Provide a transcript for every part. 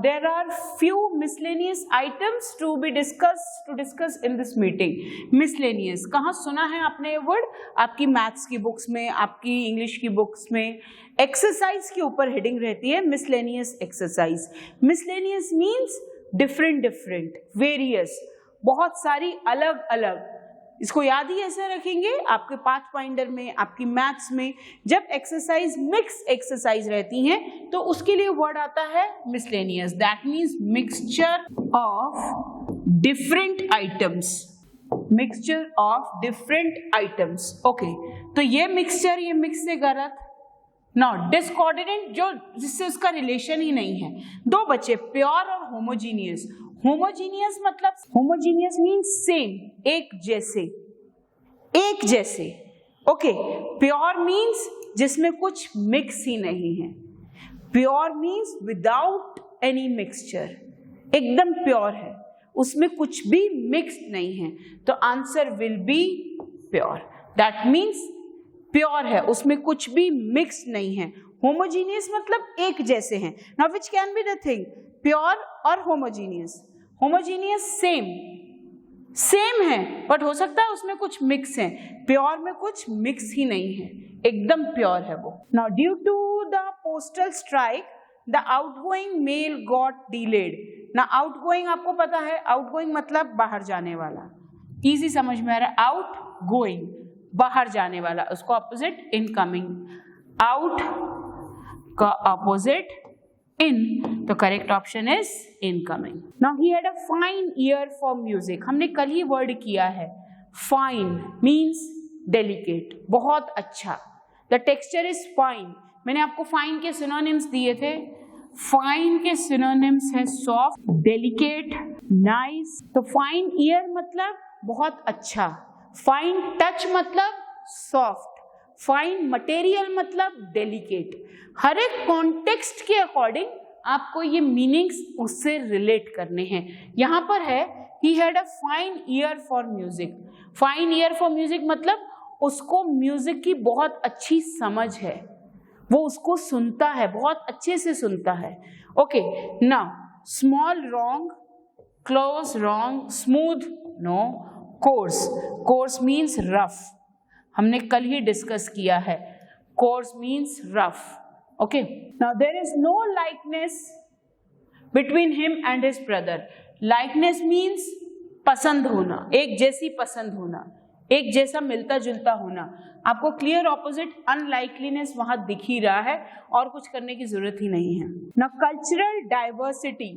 there are few miscellaneous items to discuss in this meeting. Miscellaneous कहाँ सुना है आपने ये वर्ड? आपकी मैथ्स की बुक्स में, आपकी इंग्लिश की बुक्स में एक्सरसाइज के ऊपर हेडिंग रहती है miscellaneous exercise. Miscellaneous means different different, various, बहुत सारी अलग अलग. इसको याद ही ऐसे रखेंगे आपके पाथ फाइंडर में, आपकी मैथ्स में जब एक्सरसाइज मिक्स एक्सरसाइज रहती हैं तो उसके लिए वर्ड आता है miscellaneous. That means mixture of different items. Mixture of different items. Okay, तो ये मिक्सचर, ये मिक्स से गलत. नॉट डिसकोऑर्डिनेट, जो जिससे उसका रिलेशन ही नहीं है. दो बच्चे, प्योर और होमोजीनियस. होमोजीनियस मतलब, होमोजीनियस मीन्स सेम, एक जैसे, एक जैसे. ओके, प्योर मीन्स जिसमें कुछ मिक्स ही नहीं है. Pure means without any mixture, एकदम प्योर है, उसमें कुछ भी मिक्स नहीं है. तो answer will be pure. That means pure है, उसमें कुछ भी मिक्स नहीं है. होमोजीनियस मतलब एक जैसे हैं. Now which can be the thing, pure और होमोजीनियस. होमोजीनियस सेम, सेम है, बट हो सकता है उसमें कुछ मिक्स है. प्योर में कुछ मिक्स ही नहीं है, एकदम प्योर है वो. Now due to the postal strike the outgoing mail got delayed. ना आउटगोइंग आपको पता है, आउटगोइंग मतलब बाहर जाने वाला, इजी समझ में आ रहा है. आउट गोइंग बाहर जाने वाला, उसको ऑपोजिट इनकमिंग. आउट का ऑपोजिट in, तो correct option is incoming. Now he had a fine year for music. हमने कल ही वर्ड किया है. फाइन मीन्स डेलिकेट, बहुत अच्छा. The texture is fine. मैंने आपको फाइन के सिनोनिम्स दिए थे. फाइन के सिनोनिम्स है सॉफ्ट, डेलिकेट, नाइस. तो फाइन ईयर मतलब बहुत अच्छा. फाइन टच मतलब सॉफ्ट. फाइन मटेरियल मतलब डेलिकेट. हर एक कॉन्टेक्स्ट के अकॉर्डिंग आपको ये मीनिंग्स उससे रिलेट करने हैं. यहां पर है he had a fine year for music. Fine year for music मतलब उसको म्यूजिक की बहुत अच्छी समझ है, वो उसको सुनता है, बहुत अच्छे से सुनता है. Okay, now small wrong, close wrong, smooth no, coarse. Coarse means rough. हमने कल ही डिस्कस किया है. Coarse means rough. Okay, now there is no likeness between him and his brother. Likeness means पसंद होना, एक जैसी पसंद होना, एक जैसा मिलता जुलता होना. आपको क्लियर ऑपोजिट अनलाइकलीनेस वहां दिख ही रहा है और कुछ करने की जरूरत ही नहीं है. Now cultural diversity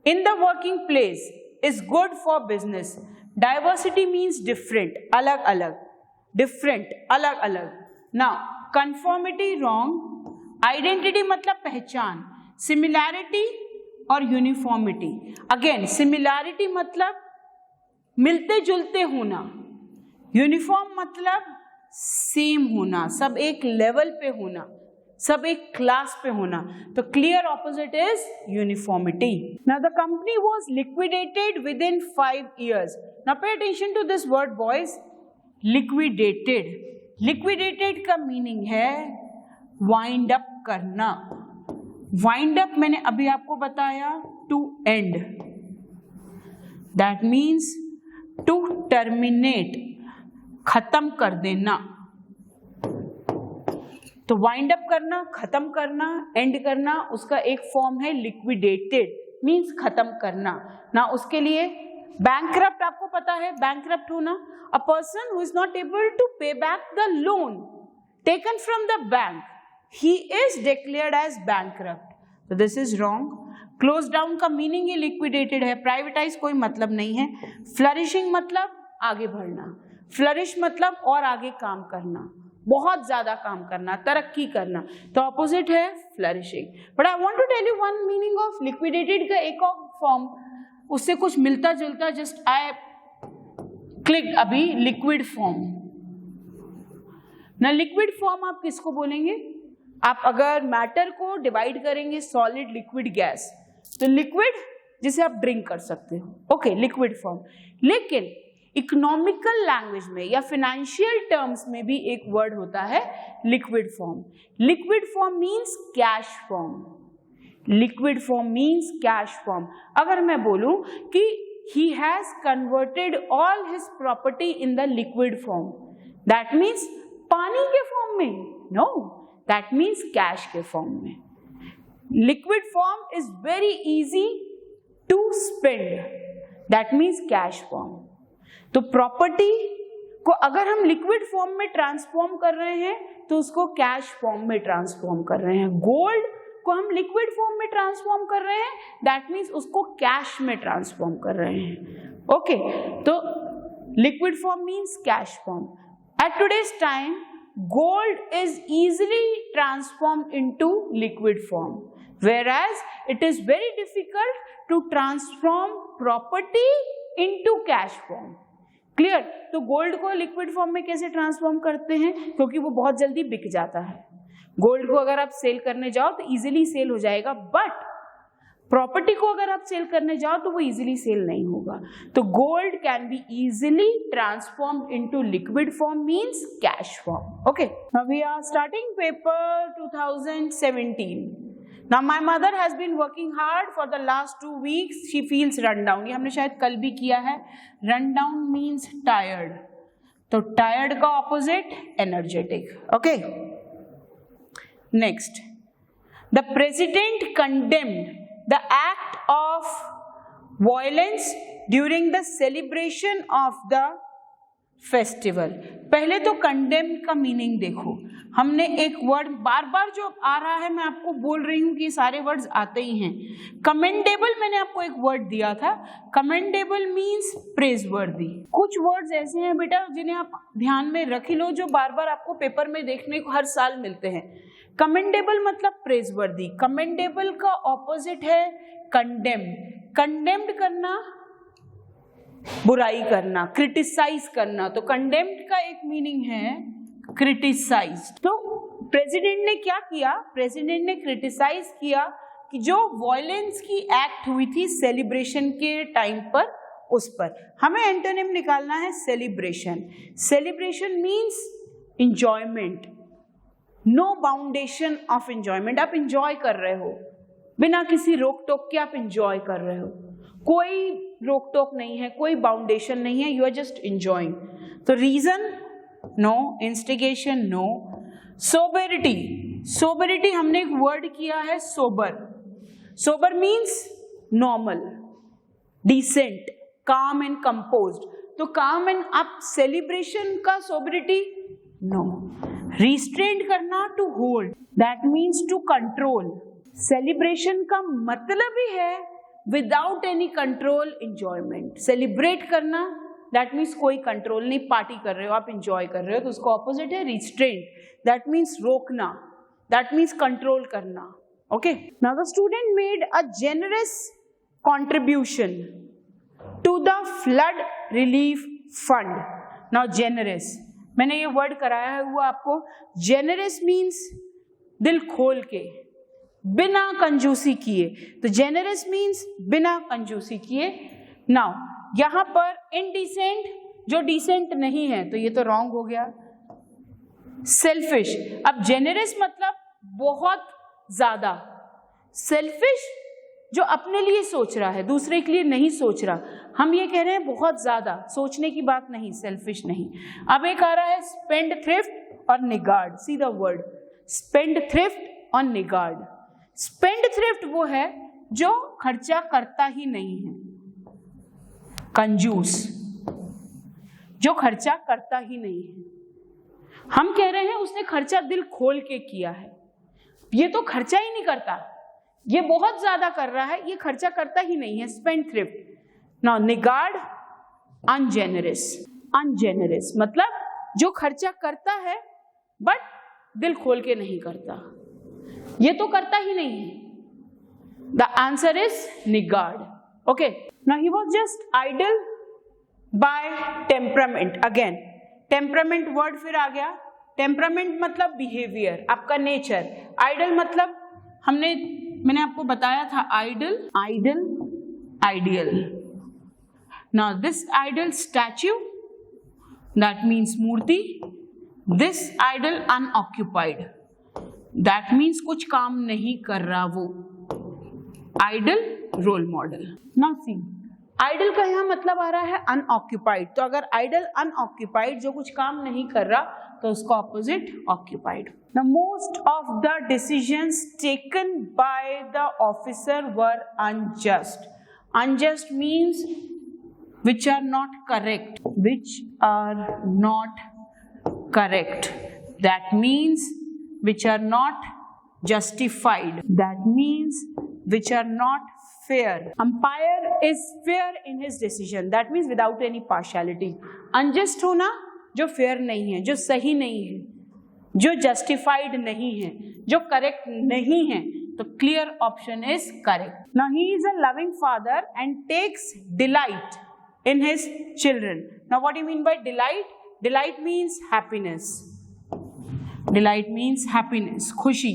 in the working place is good for business. Diversity means different, अलग अलग, डिफरेंट, अलग अलग. Now conformity wrong. आइडेंटिटी मतलब पहचान. सिमिलैरिटी और यूनिफॉर्मिटी. अगेन सिमिलैरिटी मतलब मिलते जुलते होना, यूनिफॉर्म मतलब सेम होना, सब एक लेवल पे होना, सब एक क्लास पे होना. तो clear opposite is uniformity. Now the company was liquidated within 5 years. Now pay attention to this word boys. Liquidated. Liquidated का मीनिंग है वाइंड अप करना. वाइंड अप मैंने अभी आपको बताया, to end. That means to terminate, खत्म कर देना. तो वाइंड अप करना, खत्म करना, एंड करना, उसका एक फॉर्म है लिक्विडेटेड, मीन्स खत्म करना. ना उसके लिए बैंकरप्ट आपको पता है, बैंकरप्ट होना, a person who is not able to pay back the loan taken from the bank, he is declared as bankrupt. So this is wrong. Close down का मीनिंग ही लिक्विडेटेड है. प्राइवेटाइज कोई मतलब नहीं है. फ्लरिशिंग मतलब आगे बढ़ना. फ्लरिश मतलब और आगे काम करना, बहुत ज्यादा काम करना, तरक्की करना. तो ऑपोजिट है flourishing. But I want to tell you one meaning of liquidated का एक और फॉर्म, उससे कुछ मिलता जुलता, जस्ट आई क्लिक अभी, लिक्विड फॉर्म. ना लिक्विड फॉर्म आप किसको बोलेंगे? आप अगर मैटर को डिवाइड करेंगे सॉलिड, लिक्विड, गैस, तो लिक्विड जिसे आप ड्रिंक कर सकते हो, ओके, लिक्विड फॉर्म. लेकिन इकोनॉमिकल लैंग्वेज में या फिनेंशियल टर्म्स में भी एक वर्ड होता है liquid form. Liquid form means cash form. Liquid form means cash form. अगर मैं बोलूं कि he has converted all his property in the liquid form, that means पानी के फॉर्म में? No, that means कैश के फॉर्म में। Liquid form is very easy to spend, that means cash form. तो प्रॉपर्टी को अगर हम लिक्विड फॉर्म में ट्रांसफॉर्म कर रहे हैं तो उसको कैश फॉर्म में ट्रांसफॉर्म कर रहे हैं। गोल्ड को हम लिक्विड फॉर्म में ट्रांसफॉर्म कर रहे हैं, दैट मीन्स उसको कैश में ट्रांसफॉर्म कर रहे हैं। ओके, तो liquid form means cash form. At today's time gold is easily transformed into liquid form, whereas it is very difficult to transform property into cash form. Clear? तो gold को liquid form में कैसे transform करते हैं? क्योंकि वो बहुत जल्दी बिक जाता है। गोल्ड को अगर आप सेल करने जाओ तो इजीली सेल हो जाएगा, बट प्रॉपर्टी को अगर आप सेल करने जाओ तो वो इजीली सेल नहीं होगा। तो gold can be easily transformed into liquid form means cash form. Okay, now we are starting paper 2017। Now my mother has been working hard for the last 2 weeks. She feels run down. ये हमने शायद कल भी किया है। Run down means tired. तो tired का opposite energetic. Okay. Next, the president condemned the act of violence during the celebration of the festival. पहले तो कंडेम का मीनिंग देखो, हमने एक वर्ड बार बार जो आ रहा है, मैं आपको बोल रही हूँ कि सारे वर्ड्स आते ही हैं। कमेंडेबल मैंने आपको एक वर्ड दिया था, कमेंडेबल मीन्स प्रेजवर्दी। कुछ वर्ड्स ऐसे हैं बेटा जिन्हें आप ध्यान में रख लो, जो बार बार आपको पेपर में देखने को हर साल मिलते हैं। कमेंडेबल मतलब प्रेजवर्दी, कमेंडेबल का ऑपोजिट है कंडेम्ड। कंडेम्ड करना, बुराई करना, क्रिटिसाइज करना। तो कंडेम्ड का एक मीनिंग है क्रिटिसाइज। तो प्रेसिडेंट ने क्या किया? प्रेसिडेंट ने क्रिटिसाइज किया कि जो वॉयलेंस की एक्ट हुई थी सेलिब्रेशन के टाइम पर, उस पर हमें एंटोनिम निकालना है celebration. Celebration means enjoyment, no boundation of enjoyment. आप इंजॉय कर रहे हो बिना किसी रोक टोक के, आप इंजॉय कर रहे हो, कोई रोक टोक नहीं है, कोई बाउंडेशन नहीं है, यू आर जस्ट इंजॉइंग। तो reason no, instigation no. Sobriety, sobriety हमने एक वर्ड किया है sober. Sober means normal, decent, calm and composed. तो काम एंड, आप सेलिब्रेशन का सोबरिटी नो। रिस्ट्रेंट करना, to hold, that means to control. Celebration का मतलब ही है without any control enjoyment. Celebrate करना दैट मीन्स कोई कंट्रोल नहीं, पार्टी कर रहे हो आप, एंजॉय कर रहे हो, तो उसका ऑपोजिट है रिस्ट्रेंट, दैट मीन्स रोकना, दैट मीन्स कंट्रोल करना। Okay, now the student made a generous contribution to the flood relief fund. Now generous, मैंने ये वर्ड कराया हुआ आपको। जेनरस मीन्स दिल खोल के, बिना कंजूसी किए। तो जेनरस मीन्स बिना कंजूसी किए। नाउ यहां पर इनडिसेंट, जो डिसेंट नहीं है, तो ये तो रॉन्ग हो गया। सेल्फिश, अब जेनरस मतलब बहुत ज्यादा, सेल्फिश जो अपने लिए सोच रहा है, दूसरे के लिए नहीं सोच रहा। हम ये कह रहे हैं बहुत ज्यादा, सोचने की बात नहीं, सेल्फिश नहीं। अब एक आ रहा है स्पेंड थ्रिफ्ट और niggard. See the word spend thrift और निगार्ड। स्पेंड थ्रिफ्ट वो है जो खर्चा करता ही नहीं है, कंजूस, जो खर्चा करता ही नहीं है। हम कह रहे हैं उसने खर्चा दिल खोल के किया है, ये तो खर्चा ही नहीं करता, ये बहुत ज्यादा कर रहा है, ये खर्चा करता ही नहीं है, स्पेंड थ्रिफ्ट। नाउ निगार्ड, अनजेनरस। अनजेनरस मतलब जो खर्चा करता है बट दिल खोल के नहीं करता, ये तो करता ही नहीं है। The answer is niggard. Okay, now he was just idle by temperament. Again temperament word फिर आ गया। टेम्परामेंट मतलब बिहेवियर, आपका नेचर। आइडल मतलब मैंने आपको बताया था idol, idle, ideal. Now this idol statue, that means मूर्ति। This idle unoccupied, that means कुछ काम नहीं कर रहा वो। Idol role model. Now see, idol का यहाँ मतलब आ रहा है अनऑक्यूपाइड। तो अगर आइडल अनऑक्यूपाइड, जो कुछ काम नहीं कर रहा, तो उसका opposite occupied. The most of the decisions taken by the officer were unjust. Unjust means which are not correct, which are not correct. That means which are not justified. That means which are not fair. Umpire is fair in his decision. That means without any partiality. Unjust होना जो fair नहीं है, जो सही नहीं है, जो justified नहीं है, जो correct नहीं है, तो clear option is correct. Now he is a loving father and takes delight in his children. Now what do you mean by delight? Delight means happiness. Delight means happiness, खुशी।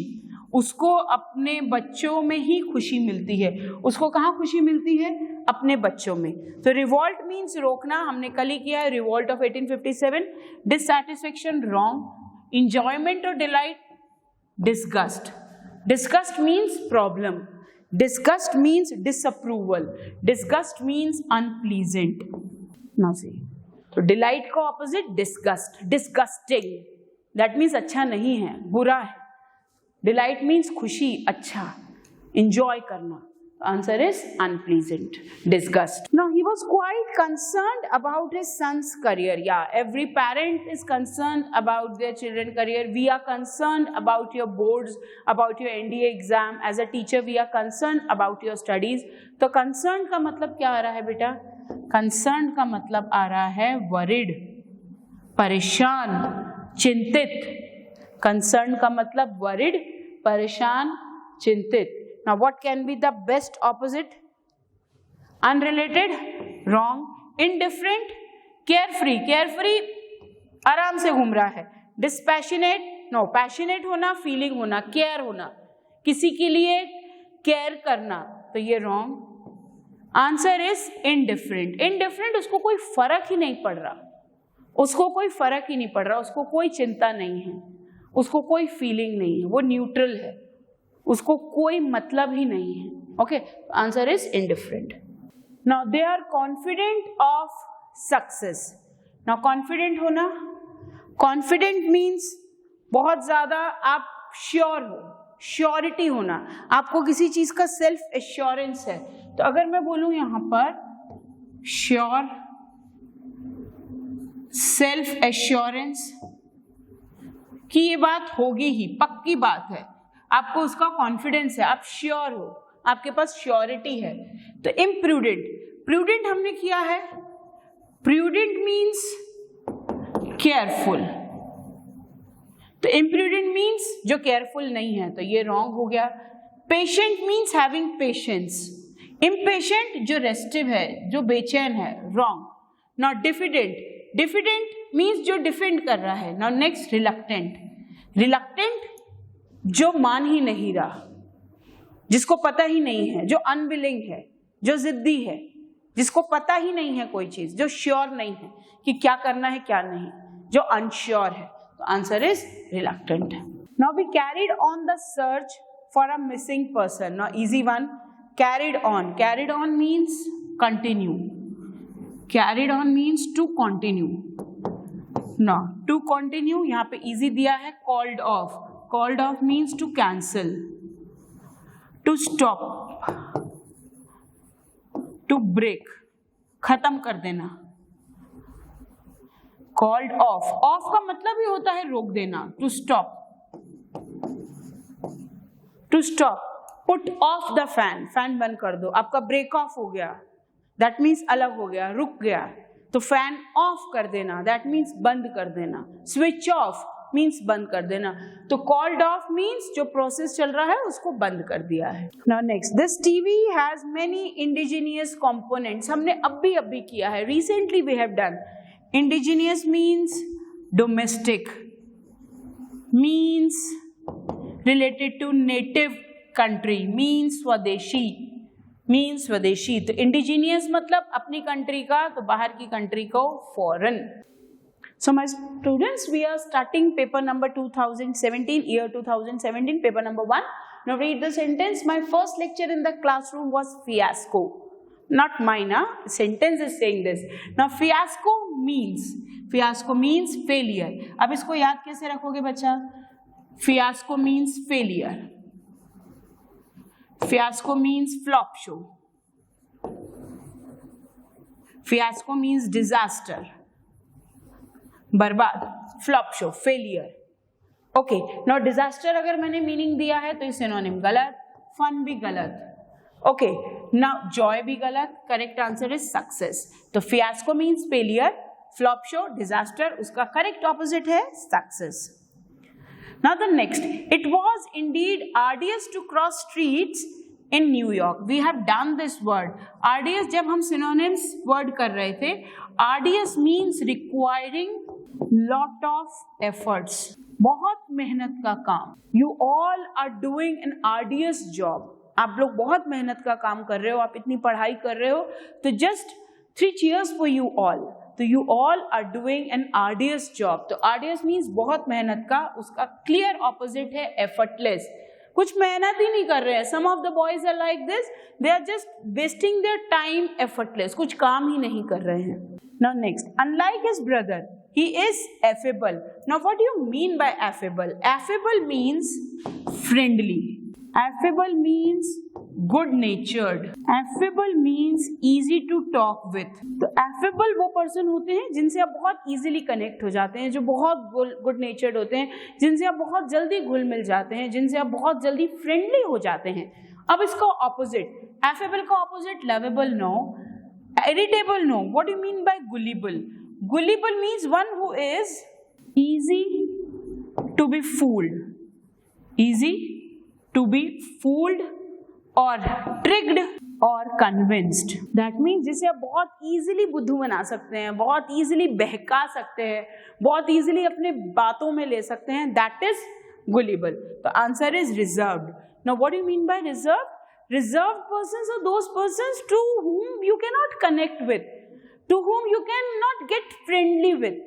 उसको अपने बच्चों में ही खुशी मिलती है। उसको कहाँ खुशी मिलती है? अपने बच्चों में। तो रिवॉल्ट मीन्स रोकना, हमने कल ही किया है, revolt of 1857। Dissatisfaction, wrong. Enjoyment और delight, disgust. Disgust means problem. Disgust means disapproval. Disgust means unpleasant. Now see, तो delight का opposite disgust. Disgusting. That means अच्छा नहीं है, बुरा है. Delight means खुशी, अच्छा, enjoy करना. Answer is unpleasant. Disgust. Now he was quite concerned about his son's career. Yeah, every parent is concerned about their children's career. We are concerned about your boards, about your NDA exam. As a teacher, we are concerned about your studies. तो concerned का मतलब क्या आ रहा है बेटा? Concerned का मतलब आ रहा है worried, परेशान, चिंतित. Concerned का मतलब worried, परेशान, चिंतित. Now what can be the best opposite? Unrelated, wrong. Indifferent, carefree. Carefree आराम से घूम रहा है. Dispassionate, no. Passionate होना, feeling होना, care होना, किसी के लिए care करना, तो ये wrong. Answer is indifferent. Indifferent, उसको कोई फर्क ही नहीं पड़ रहा, उसको कोई फर्क ही नहीं पड़ रहा, उसको कोई चिंता नहीं है, उसको कोई फीलिंग नहीं है, वो न्यूट्रल है, उसको कोई मतलब ही नहीं है. Okay, answer is indifferent. Now they are confident of success. Now confident होना, कॉन्फिडेंट मीन्स बहुत ज्यादा आप श्योर हो, श्योरिटी होना, आपको किसी चीज का सेल्फ एश्योरेंस है. तो अगर मैं बोलूं यहां पर श्योर, सेल्फ एश्योरेंस कि ये बात होगी ही, पक्की बात है, आपको उसका कॉन्फिडेंस है, आप श्योर हो, आपके पास श्योरिटी है. तो इम्प्रूडेंट, प्रूडेंट हमने किया है, प्रूडेंट मीन्स केयरफुल, तो इम्प्रूडेंट मीन्स जो केयरफुल नहीं है, तो ये रॉन्ग हो गया. Patient means having patience. Impatient जो रेस्टिव है, जो बेचैन है, wrong. Not diffident, diffident means जो डिफेंड कर रहा है. Not next reluctant. रिलक्टेंट जो मान ही नहीं रहा, जिसको पता ही नहीं है, जो अनविलिंग है, जो जिद्दी है, जिसको पता ही नहीं है कोई चीज, जो श्योर नहीं है कि क्या करना है क्या नहीं, जो अनश्योर है. तो answer is reluctant. Now we carried on the search for a missing person. Now easy one, carried on. Carried on means continue. Carried on means to continue. Now to continue यहां पे easy दिया है. Called off, called off means to cancel, to stop, to break, खत्म कर देना. Called off, of का मतलब ही होता है रोक देना, to stop, to stop. Put off the fan, fan बंद कर दो, आपका ब्रेक ऑफ हो गया, दैट मीन्स अलग हो गया, रुक गया, तो फैन ऑफ कर देना, दैट मीन्स बंद कर देना. स्विच ऑफ मीन्स बंद कर देना. तो कॉल्ड ऑफ मीन्स जो प्रोसेस चल रहा है उसको बंद कर दिया है. Now next, this TV has many indigenous components. हमने अभी किया है, recently we have done. Indigenous means domestic, means related to native country, means स्वदेशी, मीन्स स्वदेशी. तो इंडिजिनियस मतलब अपनी कंट्री का, तो बाहर की कंट्री को foreign. So my students, we are starting paper number 2017, year 2017, paper number 1. Now read the sentence. My first lecture in the classroom was fiasco. Not mine, sentence is saying this. Now fiasco means failure. अब इसको याद कैसे रखोगे बच्चा? Fiasco means failure. Fiasco means flop show. Fiasco means disaster. बर्बाद. Flop show, failure. Okay. Now disaster अगर मैंने meaning दिया है तो सिनोनिम गलत, फन भी गलत. Okay. Now joy भी गलत. Correct answer is success. तो fiasco means failure, flop show, disaster. उसका correct opposite है success. Now the next, it was indeed arduous to cross streets in New York. We have done this word. Arduous जब हम synonyms word कर रहे थे, arduous means requiring lot of efforts. बहुत मेहनत का काम. You all are doing an arduous job. आप लोग बहुत मेहनत का काम कर रहे हो, आप इतनी पढ़ाई कर रहे हो, तो just 3 cheers for you all. तो you all are doing an arduous job. तो arduous means बहुत मेहनत का, उसका clear opposite है effortless. कुछ मेहनत ही नहीं कर रहे हैं. Some of the boys are like this. They are just wasting their time effortless. कुछ काम ही नहीं कर रहे हैं. Now next, unlike his brother, he is affable. Now what do you mean by affable? Affable means friendly. Affable means good natured. Affable means easy to talk with. तो affable वो person होते हैं जिनसे आप बहुत easily connect हो जाते हैं, जो बहुत good natured होते हैं, जिनसे आप बहुत जल्दी घुल मिल जाते हैं, जिनसे आप बहुत जल्दी friendly हो जाते हैं. अब इसका opposite, affable का opposite lovable no, irritable no. What do you mean by gullible? Gullible means one who is easy to be fooled. Easy to be fooled or tricked or convinced. That means जिसे आप बहुत easily बुद्धू बना सकते हैं, बहुत easily बहका सकते हैं, बहुत easily अपने बातों में ले सकते हैं. That is gullible. The answer is reserved. Now what do you mean by reserved? Reserved persons are those persons to whom you cannot connect with, to whom you cannot get friendly with.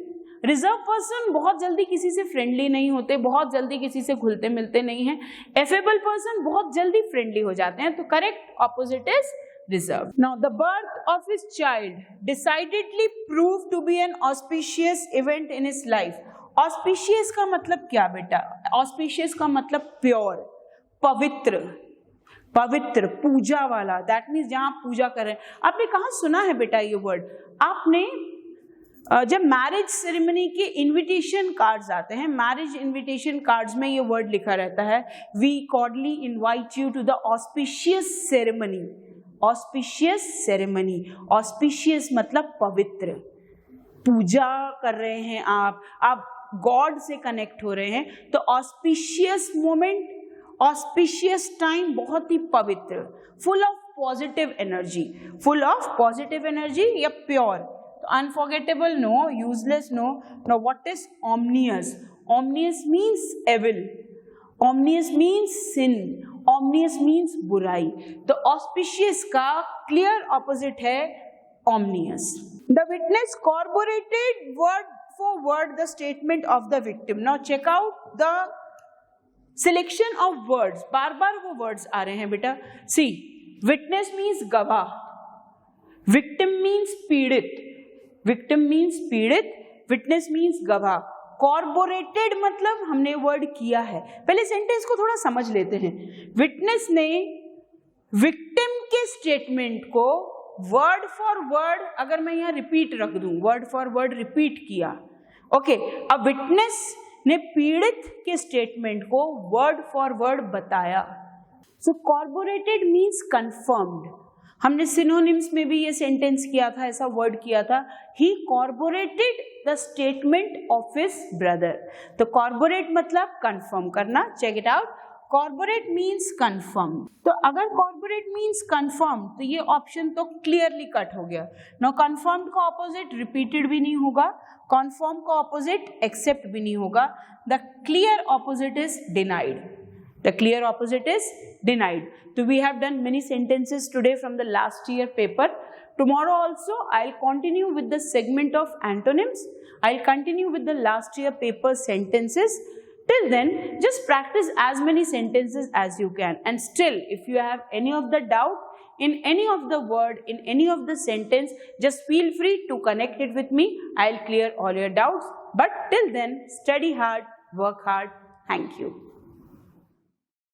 Reserve person बहुत जल्दी किसी से friendly नहीं होते, बहुत जल्दी किसी से घुलते मिलते नहीं हैं. एफेबल पर्सन बहुत जल्दी फ्रेंडली हो जाते हैं. तो correct opposite is reserve. Now the birth of his child decidedly prove to be an auspicious event in his life. Auspicious का मतलब क्या बेटा? ऑस्पिशियस का मतलब प्योर, पवित्र, पवित्र, पूजा वाला. दैट मीन्स जहां आप पूजा कर रहे हैं. आपने कहाँ सुना है बेटा ये वर्ड? आपने जब मैरिज सेरेमनी के इनविटेशन कार्ड्स आते हैं, मैरिज इनविटेशन कार्ड्स में ये वर्ड लिखा रहता है, we cordially invite you to the auspicious ceremony. Auspicious ceremony, auspicious मतलब पवित्र, पूजा कर रहे हैं आप गॉड से कनेक्ट हो रहे हैं. तो ऑस्पिशियस मोमेंट, ऑस्पिशियस टाइम बहुत ही पवित्र, full of positive energy, full of positive energy या pure. Unforgettable no, useless no. Now what is omnious? Omnious means evil, omnious means sin, omnious means बुराई. तो auspicious का clear opposite है omnious. The witness corroborated word for word the statement of the victim. Now check out the selection of words. बार बार वो words आ रहे हैं बेटा. See, witness means गवाह, victim means पीड़ित, विक्टिम मीन्स पीड़ित, विटनेस मीन्स गवाह. कॉर्पोरेटेड मतलब हमने वर्ड किया है. पहले सेंटेंस को थोड़ा समझ लेते हैं. विटनेस ने विक्टिम के स्टेटमेंट को वर्ड फॉर वर्ड, अगर मैं यहाँ रिपीट रख दूं, वर्ड फॉर वर्ड रिपीट किया. ओके, अब विटनेस ने पीड़ित के स्टेटमेंट को वर्ड फॉर वर्ड बताया. सो कॉर्पोरेटेड मीन्स कंफर्म्ड. हमने सिनोनिम्स में भी ये सेंटेंस किया था, ऐसा वर्ड किया था, he corporated the statement of his brother. तो कॉर्पोरेट मतलब कंफर्म करना. Check it out. Corporate means confirm. तो अगर कॉर्पोरेट मीन्स कंफर्म तो ये ऑप्शन तो क्लियरली कट हो गया. नो, कंफर्म का ऑपोजिट रिपीटेड भी नहीं होगा, कंफर्म का ऑपोजिट एक्सेप्ट भी नहीं होगा. The clear opposite is denied. The clear opposite is denied. So we have done many sentences today from the last year paper. Tomorrow also I'll continue with the segment of antonyms. I'll continue with the last year paper sentences. Till then, just practice as many sentences as you can. And still, if you have any of the doubt in any of the word, in any of the sentence, just feel free to connect it with me. I'll clear all your doubts. But till then, study hard, work hard. Thank you.